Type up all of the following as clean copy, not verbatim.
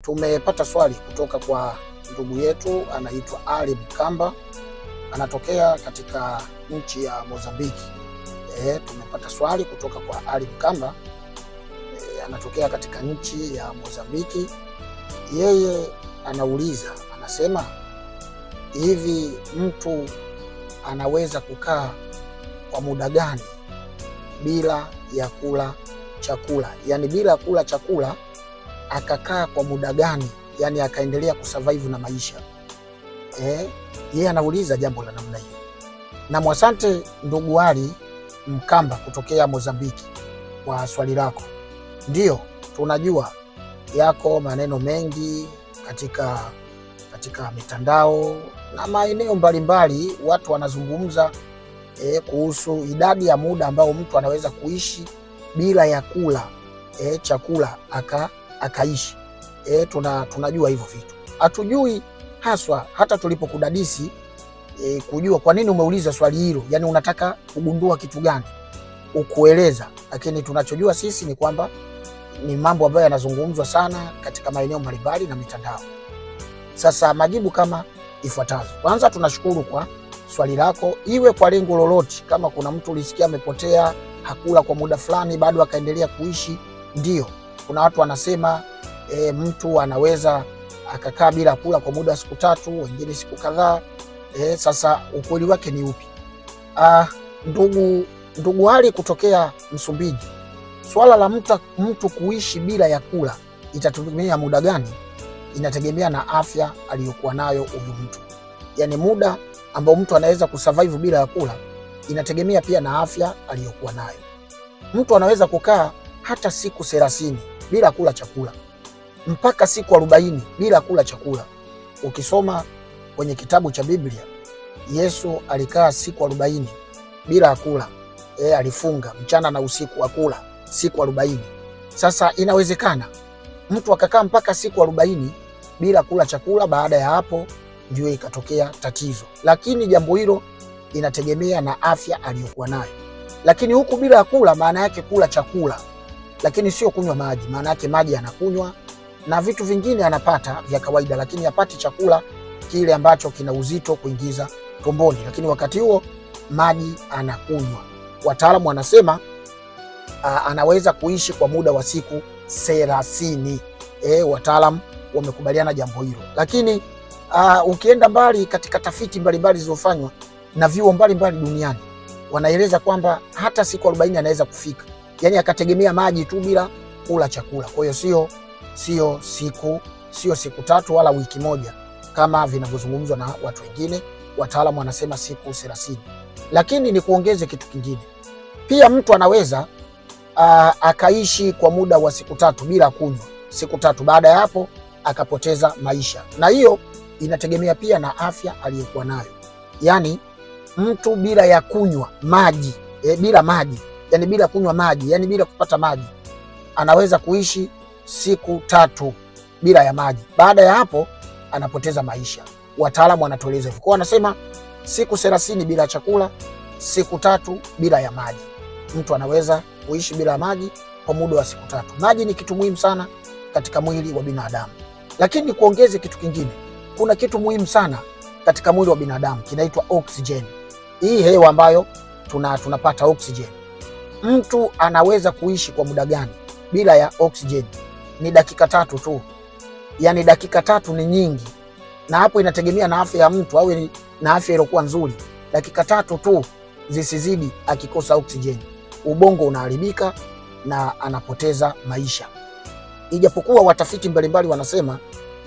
Tumepata swali kutoka kwa ndugu yetu anaitwa Ali Mkamba, anatokea katika nchi ya Mozambiki. Tumepata swali kutoka kwa Ali Mkamba, anatokea katika nchi ya Mozambiki. Yeye anauliza, anasema hivi, mtu anaweza kukaa kwa muda gani bila ya kula chakula? Yani bila kula chakula akakaa kwa muda gani, yani akaendelea kusurvive na maisha? Yeye anauliza jambo la namna hiyo. Na mwasante ndugu Ali Mkamba kutokea Mozambiki kwa swali lako. Ndio, tunajua yako maneno mengi katika mitandao na maeneo mbalimbali, watu wanazungumza kuhusu idadi ya muda ambao mtu anaweza kuishi bila ya kula chakula akaishi. Tunajua hivyo vitu. Hatujui haswa hata tulipokudadisi kujua kwa nini umeuliza swali hilo, yani unataka kugundua kitu gani, ukueleza. Lakini tunachojua sisi ni kwamba ni mambo ambayo yanazungumzwa sana katika maeneo mbalimbali na mitandao. Sasa majibu kama ifuatazo. Kwanza, tunashukuru kwa swali lako, iwe kwa lengo lolote. Kama kuna mtu ulisikia amepotea, hakula kwa muda fulani bado akaendelea kuishi, ndio. Kuna watu wanasema mtu anaweza akakaa bila kula kwa muda wa siku 3, wengine siku kadhaa. Sasa ukweli wake ni upi? Ndugu hali kutokea Msumbiji, swala la mtu kuishi bila ya kula itatumia muda gani, inategemea na afya aliyokuwa nayo huyu mtu. Yani muda ambao mtu anaweza kusurvive bila ya kula inategemea pia na afya aliyokuwa nayo. Mtu anaweza kukaa hata siku 30 bila kula chakula mpaka siku 40 bila kula chakula. Ukisoma kwenye kitabu cha Biblia, Yesu alikaa siku 40 bila kula. Alifunga mchana na usiku, akula siku 40. Sasa inawezekana mtu akakaa mpaka siku 40 bila kula chakula, baada ya hapo ndio ikatokea tatizo. Lakini jambo hilo inategemea na afya aliyokuwa nayo. Lakini huku bila kula maana yake kula chakula, lakini sio kunywa maji. Maana yake maji anakunywa na vitu vingine anapata vya kawaida, lakini hapati chakula kile ambacho kina uzito kuingiza tumboni, lakini wakati huo maji anakunywa. Wataalamu wanasema anaweza kuishi kwa muda wa siku 30. Wataalamu wamekubaliana jambo hilo. Lakini ukienda mbali katika tafiti mbalimbali zilizofanywa na vyuo mbalimbali duniani, wanaeleza kwamba hata siku 40 anaweza kufika, yani akategemea maji tu bila kula chakula. Kwa hiyo sio siku 3 wala wiki moja kama vinavyozungumzwa na watu wengine. Wataalamu wanasema siku 30. Lakini ni kuongeze kitu kingine pia, mtu anaweza akaishi kwa muda wa siku 3 bila kunywa, siku 3, baada ya hapo akapoteza maisha. Na hiyo inategemea pia na afya aliyokuwa nayo. Yani mtu bila ya kunywa maji, bila maji, yani bila kunywa maji, yani bila kupata maji, anaweza kuishi siku 3 bila ya maji. Baada ya hapo anapoteza maisha. Wataalamu wanatueleza hivyo. Kwa wanasema siku 30 bila chakula, siku 3 bila ya maji. Mtu anaweza kuishi bila maji kwa muda wa siku 3. Maji ni kitu muhimu sana katika mwili wa binadamu. Lakini kuongeze kitu kingine, kuna kitu muhimu sana katika mwili wa binadamu kinaitwa oxygen. Hii hewa ambayo tunapata oxygen. Mtu anaweza kuishi kwa muda gani bila ya oxygen? Ni dakika 3 tu. Yani dakika 3 ni nyingi, na hapo inategemea na afya ya mtu, au na afya iliyokuwa nzuri. Dakika 3 tu zisizidi, akikosa oxygen ubongo unaharibika na anapoteza maisha. Ijapokuwa watafiti mbalimbali wanasema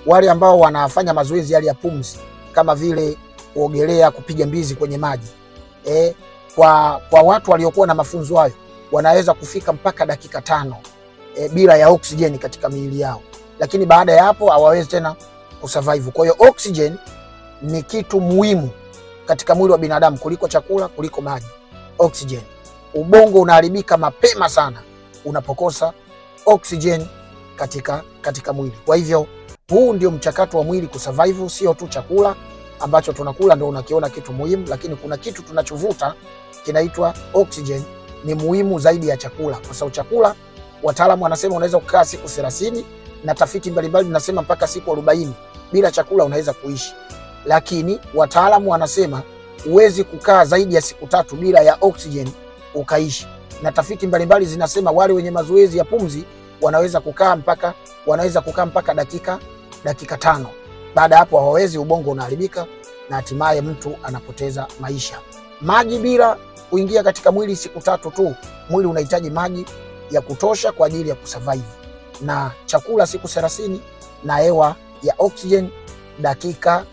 wale ambao wanafanya mazoezi yale ya pumzi kama vile kuogelea, kupiga mbizi kwenye maji, kwa watu waliokuwa na mafunzo hayo wanaweza kufika mpaka dakika 5 bila ya oxygen katika miili yao, lakini baada ya hapo hawawezi tena kusurvive. Kwa hiyo oxygen ni kitu muhimu katika mwili wa binadamu kuliko chakula, kuliko maji. Oxygen, ubongo unaharibika mapema sana unapokosa oxygen katika mwili. Kwa hivyo huu ndio mchakato wa mwili kusurvive, sio tu chakula ambacho tunakula ndio unakiona kitu muhimu, lakini kuna kitu tunachovuta kinaitwa oxygen, ni muhimu zaidi ya chakula. Kwa sababu chakula wataalamu wanasema unaweza kukaa siku 30 na tafiti mbalimbali zinasema mpaka siku 40 bila chakula unaweza kuishi, lakini wataalamu wanasema huwezi kukaa zaidi ya siku 3 bila ya oksijeni ukaishi, na tafiti mbalimbali zinasema wale wenye mazoezi ya pumzi wanaweza kukaa mpaka dakika 5. Baada hapo hawawezi, ubongo unaharibika na hatimaye mtu anapoteza maisha. Maji bila kuingia katika mwili siku 3 tu, mwili unahitaji maji ya kutosha kwa ajili ya kusurvive, na chakula siku 30 na hewa ya oxygen dakika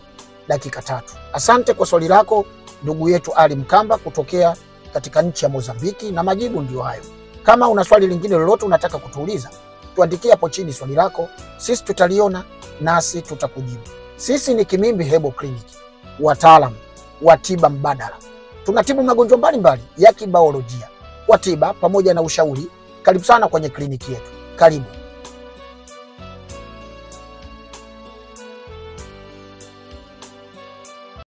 3. Asante kwa swali lako ndugu yetu Ali Mkamba kutokea katika nchi ya Mozambiki, na majibu ndio hayo. Kama una swali lingine lolote unataka kutuuliza, tuandikie hapo chini swali lako, sisi tutaliona nasi tutakujibu. Sisi ni Kimimbi Herbal Clinic, wataalamu wa tiba mbadala. Tunatibu magonjwa mbalimbali ya kibiolojia kwa tiba pamoja na ushauri. Karibu sana kwenye kliniki yetu. Karibu.